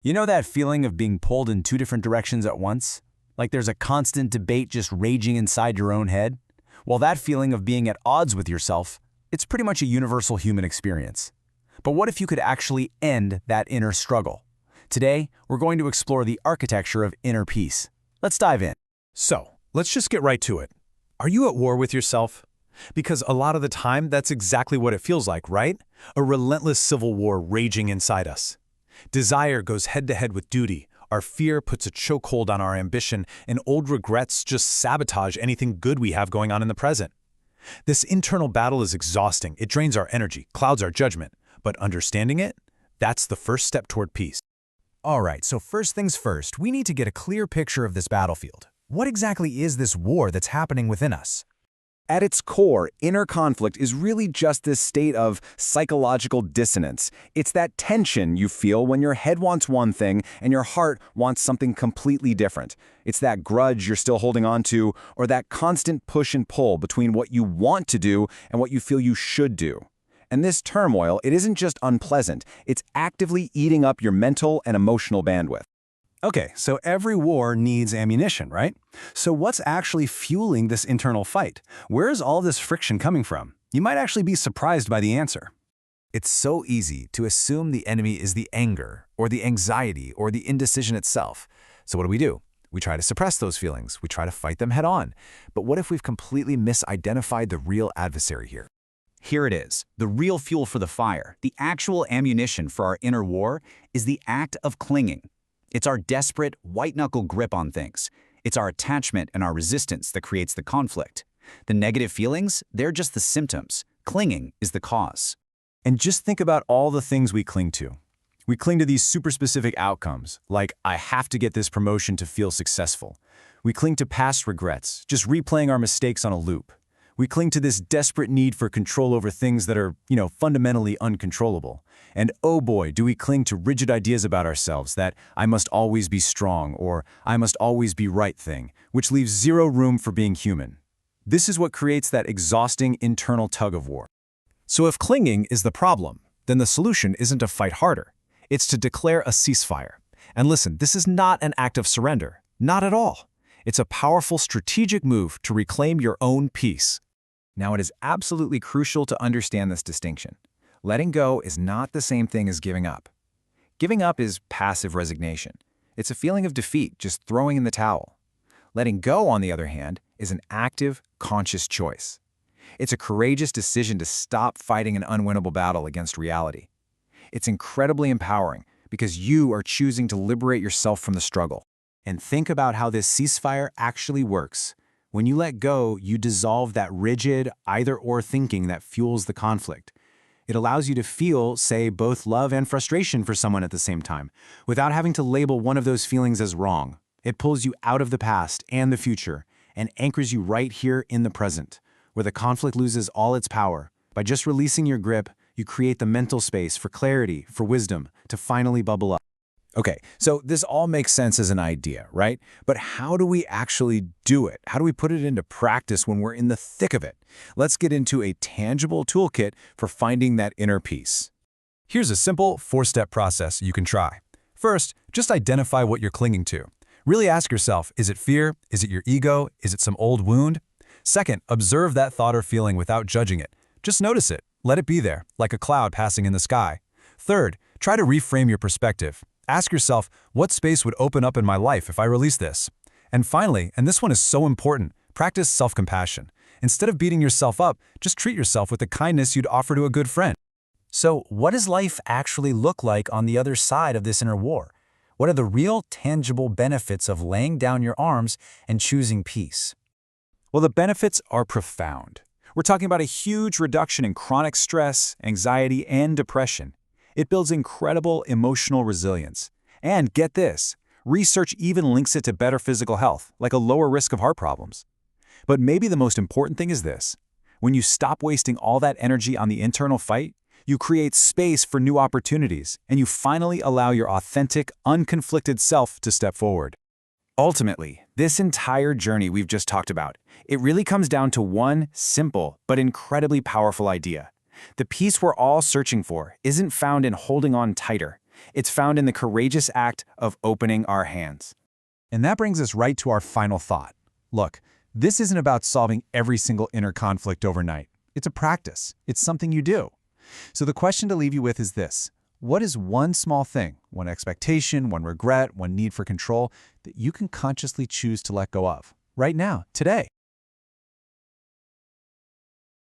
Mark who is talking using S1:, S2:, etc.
S1: You know that feeling of being pulled in two different directions at once? Like there's a constant debate just raging inside your own head? Well, that feeling of being at odds with yourself, it's pretty much a universal human experience. But what if you could actually end that inner struggle? Today, we're going to explore the architecture of inner peace. Let's dive in.
S2: So, let's just get right to it. Are you at war with yourself? Because a lot of the time, that's exactly what it feels like, right? A relentless civil war raging inside us. Desire goes head-to-head with duty, our fear puts a chokehold on our ambition, and old regrets just sabotage anything good we have going on in the present. This internal battle is exhausting. It drains our energy, clouds our judgment. But understanding it, that's the first step toward peace.
S3: All right, so first things first, we need to get a clear picture of this battlefield. What exactly is this war that's happening within us?
S4: At its core, inner conflict is really just this state of psychological dissonance. It's that tension you feel when your head wants one thing and your heart wants something completely different. It's that grudge you're still holding on to, or that constant push and pull between what you want to do and what you feel you should do. And this turmoil, it isn't just unpleasant, it's actively eating up your mental and emotional bandwidth.
S3: Okay, so every war needs ammunition, right? So what's actually fueling this internal fight? Where is all this friction coming from? You might actually be surprised by the answer. It's so easy to assume the enemy is the anger, or the anxiety, or the indecision itself. So what do? We try to suppress those feelings. We try to fight them head on. But what if we've completely misidentified the real adversary here?
S5: Here it is, the real fuel for the fire, the actual ammunition for our inner war, is the act of clinging. It's our desperate, white-knuckle grip on things. It's our attachment and our resistance that creates the conflict. The negative feelings, they're just the symptoms. Clinging is the cause.
S3: And just think about all the things we cling to. We cling to these super specific outcomes, like I have to get this promotion to feel successful. We cling to past regrets, just replaying our mistakes on a loop. We cling to this desperate need for control over things that are, fundamentally uncontrollable. And oh boy, do we cling to rigid ideas about ourselves that I must always be strong or I must always be right thing, which leaves zero room for being human. This is what creates that exhausting internal tug of war. So if clinging is the problem, then the solution isn't to fight harder. It's to declare a ceasefire. And listen, this is not an act of surrender. Not at all. It's a powerful strategic move to reclaim your own peace.
S6: Now, it is absolutely crucial to understand this distinction. Letting go is not the same thing as giving up. Giving up is passive resignation. It's a feeling of defeat, just throwing in the towel. Letting go, on the other hand, is an active, conscious choice. It's a courageous decision to stop fighting an unwinnable battle against reality. It's incredibly empowering because you are choosing to liberate yourself from the struggle.
S3: And think about how this ceasefire actually works. When you let go, you dissolve that rigid either-or thinking that fuels the conflict. It allows you to feel, say, both love and frustration for someone at the same time, without having to label one of those feelings as wrong. It pulls you out of the past and the future, and anchors you right here in the present, where the conflict loses all its power. By just releasing your grip, you create the mental space for clarity, for wisdom, to finally bubble up. Okay, so this all makes sense as an idea, right? But how do we actually do it? How do we put it into practice when we're in the thick of it? Let's get into a tangible toolkit for finding that inner peace. Here's a simple 4-step process you can try. First, just identify what you're clinging to. Really ask yourself, is it fear? Is it your ego? Is it some old wound? Second, observe that thought or feeling without judging it. Just notice it. Let it be there, like a cloud passing in the sky. Third, try to reframe your perspective. Ask yourself, what space would open up in my life if I release this? And finally, and this one is so important, practice self-compassion. Instead of beating yourself up, just treat yourself with the kindness you'd offer to a good friend. So, what does life actually look like on the other side of this inner war? What are the real, tangible benefits of laying down your arms and choosing peace? Well, the benefits are profound. We're talking about a huge reduction in chronic stress, anxiety, and depression. It builds incredible emotional resilience. And get this, research even links it to better physical health, like a lower risk of heart problems. But maybe the most important thing is this. When you stop wasting all that energy on the internal fight, you create space for new opportunities, and you finally allow your authentic, unconflicted self to step forward. Ultimately, this entire journey we've just talked about, it really comes down to one simple but incredibly powerful idea. The peace we're all searching for isn't found in holding on tighter. It's found in the courageous act of opening our hands.
S2: And that brings us right to our final thought. Look, this isn't about solving every single inner conflict overnight. It's a practice. It's something you do. So the question to leave you with is this. What is one small thing, one expectation, one regret, one need for control that you can consciously choose to let go of right now, today?